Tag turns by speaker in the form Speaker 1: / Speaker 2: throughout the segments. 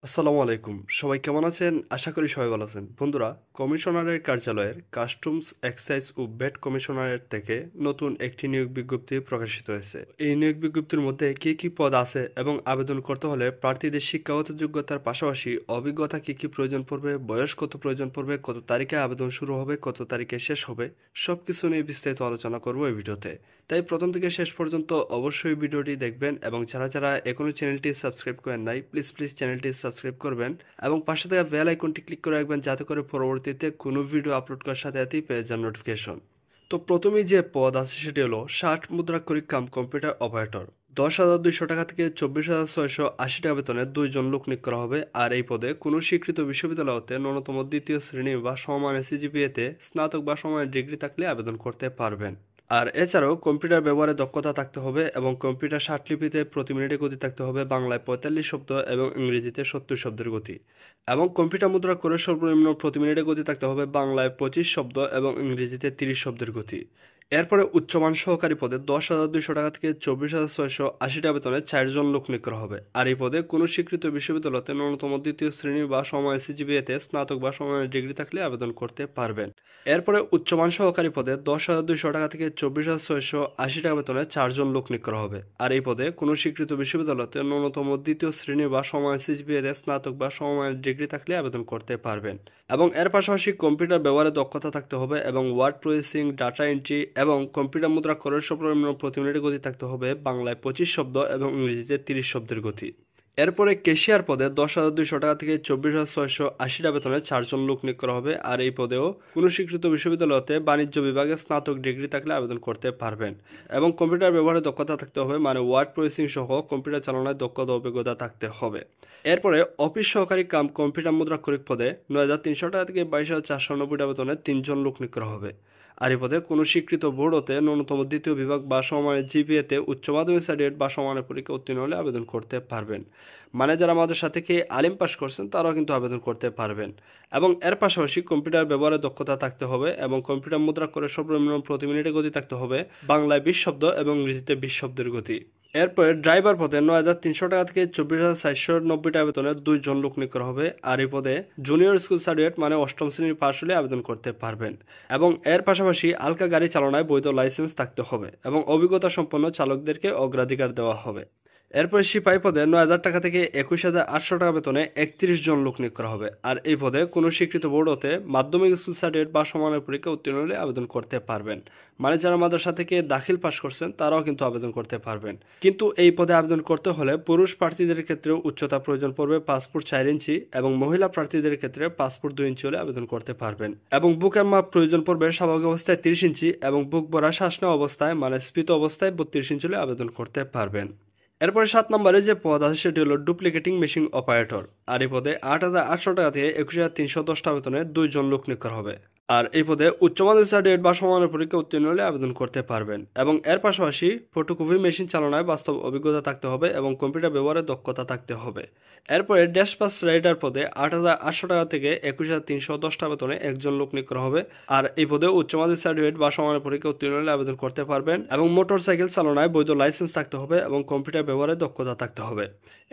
Speaker 1: আসসালামু আলাইকুম। সবাই কেমন আছেন? আশা করি সবাই ভালো আছেন। বন্ধুরা, কমিশনারের কার্যালয়ের কাস্টমস, এক্সাইজ ও ভ্যাট কমিশনারের থেকে নতুন একটি নিয়োগ বিজ্ঞপ্তি প্রকাশিত হয়েছে। এই নিয়োগ বিজ্ঞপ্তির মধ্যে কি কি পদ আছে এবং আবেদন করতে হলে প্রার্থীদের শিক্ষাগত যোগ্যতার পাশাপাশি অভিজ্ঞতা কি কি প্রয়োজন পড়বে, বয়স কত প্রয়োজন পড়বে, কত তারিখে আবেদন শুরু হবে, কত তারিখে শেষ হবে, সবকিছু নিয়ে বিস্তারিত আলোচনা করব এই ভিডিওতে। তাই প্রথম থেকে শেষ পর্যন্ত অবশ্যই ভিডিওটি দেখবেন এবং যারা যারা এখনও চ্যানেলটি সাবস্ক্রাইব করেন নাই প্লিজ চ্যানেলটি সাবস্ক্রাইব করবেন এবং পাশে থাকা বেল আইকনটি ক্লিক করে রাখবেন যাতে করে পরবর্তীতে কোনো ভিডিও আপলোড করার সাথে সাথেই পেয়ে যান নোটিফিকেশন। তো প্রথমেই যে পদ আছে সেটি হলো 60 মুদ্রাক্ষরিক কাম কম্পিউটার অপারেটর। 10,200 টাকা থেকে 24,680 টাকা বেতনে 2 জন লোক নিয়োগ করা হবে। আর এই পদে কোনো স্বীকৃত বিশ্ববিদ্যালয় হতে ন্যূনতম দ্বিতীয় শ্রেণী বা সমমানের সিজিপিএতে স্নাতক বা সমমানের ডিগ্রি থাকলে আবেদন করতে পারবেন। আর এছাড়াও কম্পিউটার ব্যবহারে দক্ষতা থাকতে হবে এবং কম্পিউটার ষাটলিপিতে প্রতি মিনিটে গতি থাকতে হবে বাংলায় 45 শব্দ এবং ইংরেজিতে 70 শব্দের গতি। এবং কম্পিউটার মুদ্রা করে সর্বনিম্ন প্রতি মিনিটে গতি থাকতে হবে বাংলায় 25 শব্দ এবং ইংরেজিতে 30 শব্দের গতি। এরপরে উচ্চমান সহকারী পদে 10,200 টাকা থেকে 24,680 টাকা বেতনে 4 জন লোক নিয়োগ করা হবে। আর এই পদে কোনো স্বীকৃত বিশ্ববিদ্যালয়তে ন্যূনতম দ্বিতীয় শ্রেণী বা সময় সিজিপিএতে স্নাতক বা সমমানের ডিগ্রি থাকলে আবেদন করতে পারবেন। এরপরে উচ্চমান সহকারী পদে 10,200 টাকা থেকে 24,680 টাকা বেতনে 4 জন লোক নিয়োগ করা হবে। আর এই পদে কোনো স্বীকৃত বিশ্ববিদ্যালয়তে ন্যূনতম দ্বিতীয় শ্রেণী বা সময় সিজিপিএতে স্নাতক বা সমমানের ডিগ্রি থাকলে আবেদন করতে পারবেন। এবং এর পাশাপাশি কম্পিউটার ব্যবহারে দক্ষতা থাকতে হবে এবং ওয়ার্ড প্রসেসিং, ডাটা এন্ট্রি এবং কম্পিউটার মুদ্রা করার সর্বনিম্ন প্রতি মিনিটে গতি থাকতে হবে বাংলায় 25 শব্দ এবং ইংরেজিতে 30 শব্দের গতি। এরপরে ক্যাশিয়ার পদে 10,200 টাকা থেকে 24,680 টাকা বেতনে 4 জন লোক নিয়োগ করা হবে। আর এই পদেও কোনো স্বীকৃত বিশ্ববিদ্যালয়তে বাণিজ্য বিভাগে স্নাতক ডিগ্রি থাকলে আবেদন করতে পারবেন এবং কম্পিউটার ব্যবহারে দক্ষতা থাকতে হবে, মানে ওয়ার্ড প্রসেসিং সহ কম্পিউটার চালানোর দক্ষতা অভিজ্ঞতা থাকতে হবে। এরপরে অফিস সহকারী কাম কম্পিউটার মুদ্রাক্ষরিক পদে 9,300 টাকা থেকে 22,490 টাকা বেতনে 3 জন লোক নিয়োগ করা হবে। আর এই পদে কোনো স্বীকৃত বোর্ড হতে ন্যূনতম দ্বিতীয় বিভাগ বা সমমানের জিপিএতে উচ্চ মাধ্যমিক সার্টিফিকেট বা সমানের পরীক্ষা উত্তীর্ণ হলে আবেদন করতে পারবেন। মানে যারা আমাদের সাথে কি আলিম পাস করছেন তারাও কিন্তু আবেদন করতে পারবেন। এবং এর পাশাপাশি কম্পিউটার ব্যবহারে দক্ষতা থাকতে হবে এবং কম্পিউটার মুদ্রা করে সর্বনিম্ন প্রতি মিনিটে গতি থাকতে হবে বাংলায় 20 শব্দ এবং ইংরেজিতে 20 শব্দের গতি। এরপরে ড্রাইভার পদে 9,300 টাকা থেকে 24,490 টাকা বেতনে 2 জন লোক নিয়োগ করা হবে। আর এই পদে জুনিয়র স্কুল সার্টিফিকেট মানে অষ্টম শ্রেণীর পাশ হলে আবেদন করতে পারবেন। এবং এর পাশাপাশি হালকা গাড়ি চালনায় বৈধ লাইসেন্স থাকতে হবে এবং অভিজ্ঞতা সম্পন্ন চালকদেরকে অগ্রাধিকার দেওয়া হবে। এরপর সিপাহী পদে 9,000 টাকা থেকে 21,800 টাকা বেতনে 31 জন লোক নিয়োগ করা হবে। আর এই পদে কোনো স্বীকৃত বোর্ড হতে মাধ্যমিক স্কুল সার্টিফিকেট বা সমানের পরীক্ষা উত্তীর্ণ হলে আবেদন করতে পারবেন। মানে যারা মাদ্রাসা থেকে দাখিল পাশ করছেন তারাও কিন্তু আবেদন করতে পারবেন। কিন্তু এই পদে আবেদন করতে হলে পুরুষ প্রার্থীদের ক্ষেত্রে উচ্চতা প্রয়োজন পড়বে 5 ফুট 4 ইঞ্চি এবং মহিলা প্রার্থীদের ক্ষেত্রে 5 ফুট 2 ইঞ্চি হলে আবেদন করতে পারবেন। এবং বুকের মাপ প্রয়োজন পড়বে স্বাভাবিক অবস্থায় 30 ইঞ্চি এবং বুক ভরা শ্বাস নেওয়া অবস্থায় মানে স্ফীত অবস্থায় 32 ইঞ্চি হলে আবেদন করতে পারবেন। এরপরে 7 নম্বরে যে পদ আছে সেটি হলো ডুপ্লিকেটিং মেশিন অপারেটর। আর এই পদে 8,800 টাকা থেকে 21,310 টাকা বেতনে 2 জন লোক নিয়োগ করা হবে। আর এই পদে উচ্চ মাধ্যমিক সার্টিফিকেট বা সমানের পরীক্ষা উত্তীর্ণ হলে আবেদন করতে পারবেন এবং এর পাশাপাশি ফটোকপি মেশিন চালনায় বাস্তব অভিজ্ঞতা থাকতে হবে এবং কম্পিউটার ব্যবহারে দক্ষতা থাকতে হবে। এরপরে ড্যাশপাস রাইডার পদে 8,800 টাকা থেকে 21,310 টাকা বেতনে 1 জন লোক নিয়োগ করা হবে। আর এই পদে উচ্চ মাধ্যমিক সার্টিফিকেট বা সমানের পরীক্ষা উত্তীর্ণ হলে আবেদন করতে পারবেন এবং মোটর সাইকেল চালনায় বৈধ লাইসেন্স থাকতে হবে এবং কম্পিউটার ব্যবহারে দক্ষতা থাকতে হবে।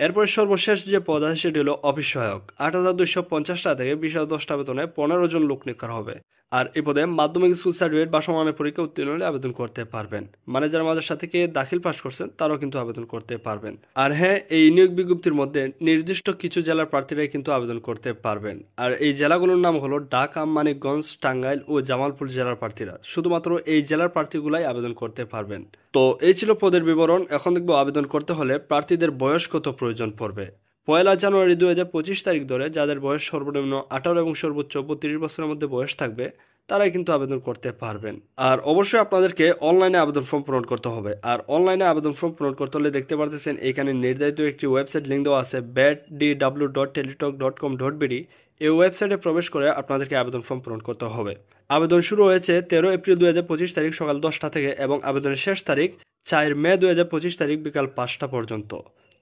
Speaker 1: এরপরে সর্বশেষ যে পদ আছে সেটি হলো অফিস সহায়ক। 8,250 টাকা থেকে 20,010 টাকা বেতনে 15 জন লোক নিয়োগ করা হবে। আর এই পদে মাধ্যমিক স্কুল সার্টিফিকেট বা সমানের পরীক্ষা উত্তীর্ণ হলে আবেদন করতে পারবেন। মানে যারা মাদ্রাসা থেকে দাখিল পাশ করছেন তারাও কিন্তু আবেদন করতে পারবেন। আর হ্যাঁ, এই নিয়োগ বিজ্ঞপ্তির মধ্যে নির্দিষ্ট কিছু জেলার প্রার্থীরাই কিন্তু আবেদন করতে পারবেন। আর এই জেলাগুলোর নাম হলো ঢাকা, মানিকগঞ্জ, টাঙ্গাইল ও জামালপুর জেলার প্রার্থীরা। শুধুমাত্র এই জেলার প্রার্থীগুলাই আবেদন করতে পারবেন। তো এই ছিল পদের বিবরণ। এখন দেখবো আবেদন করতে হলে প্রার্থীদের বয়স কত প্রয়োজন পড়বে। 1 জানুয়ারি 2025 তারিখ ধরে যাদের বয়স সর্বনিম্ন 18 এবং সর্বোচ্চ 32 বছরের মধ্যে বয়স থাকবে তারাই কিন্তু আবেদন করতে পারবেন। আর অবশ্যই আপনাদেরকে অনলাইনে আবেদন ফর্ম পূরণ করতে হবে। আর অনলাইনে আবেদন ফর্ম পূরণ করতে হলে দেখতে পারতেছেন এখানে নির্ধারিত একটি ওয়েবসাইট লিঙ্ক দেওয়া আছে bat.dw.teletalk.com.bd। এই ওয়েবসাইটে প্রবেশ করে আপনাদেরকে আবেদন ফর্ম পূরণ করতে হবে। আবেদন শুরু হয়েছে 13 এপ্রিল 2025 তারিখ সকাল 10টা থেকে এবং আবেদনের শেষ তারিখ 4 মে 2025 তারিখ বিকাল 5টা পর্যন্ত।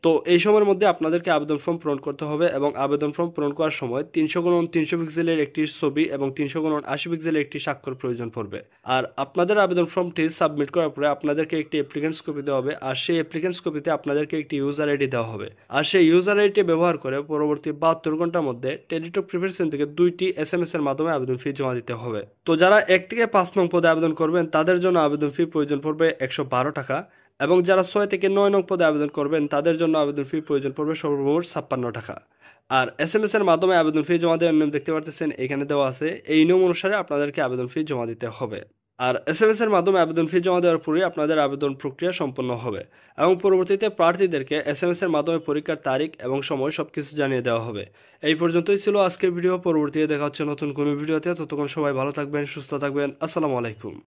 Speaker 1: তো এই সময়ের মধ্যে আপনাদেরকে আবেদন ফর্ম পূরণ করতে হবে এবং আবেদন ফর্ম পূরণ করার সময় 300x300 পিক্সেলের একটি ছবি এবং 300x80 পিক্সেলের একটি স্বাক্ষর প্রয়োজন পড়বে। আর আপনাদের আবেদন ফর্মটি সাবমিট করার পরে আপনাদেরকে একটি অ্যাপ্লিকেন্টস কপি দেওয়া হবে, আর সেই অ্যাপ্লিকেন্টস কপিতে আপনাদেরকে একটি ইউজার আইডি দেওয়া হবে। আর সেই ইউজার আইডি ব্যবহার করে পরবর্তী 72 ঘন্টার মধ্যে টেলিটক প্রিপারেশন থেকে 2টি SMS এর মাধ্যমে আবেদন ফি জমা দিতে হবে। তো যারা 1 থেকে 5 নং পদে আবেদন করবেন তাদের জন্য আবেদন ফি প্রয়োজন পড়বে 112 টাকা, এবং যারা 6 থেকে 9 নং পদে আবেদন করবেন তাদের জন্য আবেদন ফি প্রয়োজন পড়বে সর্বমোট 56 টাকা। আর SMS এর মাধ্যমে আবেদন ফি জমা দেওয়ার নিয়ম দেখতে পারতেছেন এখানে দেওয়া আছে, এই নিয়ম অনুসারে আপনাদেরকে আবেদন ফি জমা দিতে হবে। আর SMS এর মাধ্যমে আবেদন ফি জমা দেওয়ার পরেই আপনাদের আবেদন প্রক্রিয়া সম্পন্ন হবে এবং পরবর্তীতে প্রার্থীদেরকে SMS এর মাধ্যমে পরীক্ষার তারিখ এবং সময় সবকিছু জানিয়ে দেওয়া হবে। এই পর্যন্তই ছিল আজকের ভিডিও। পরবর্তীতে দেখা হচ্ছে নতুন কোনো ভিডিওতে। ততক্ষণ সবাই ভালো থাকবেন, সুস্থ থাকবেন। আসসালামু আলাইকুম।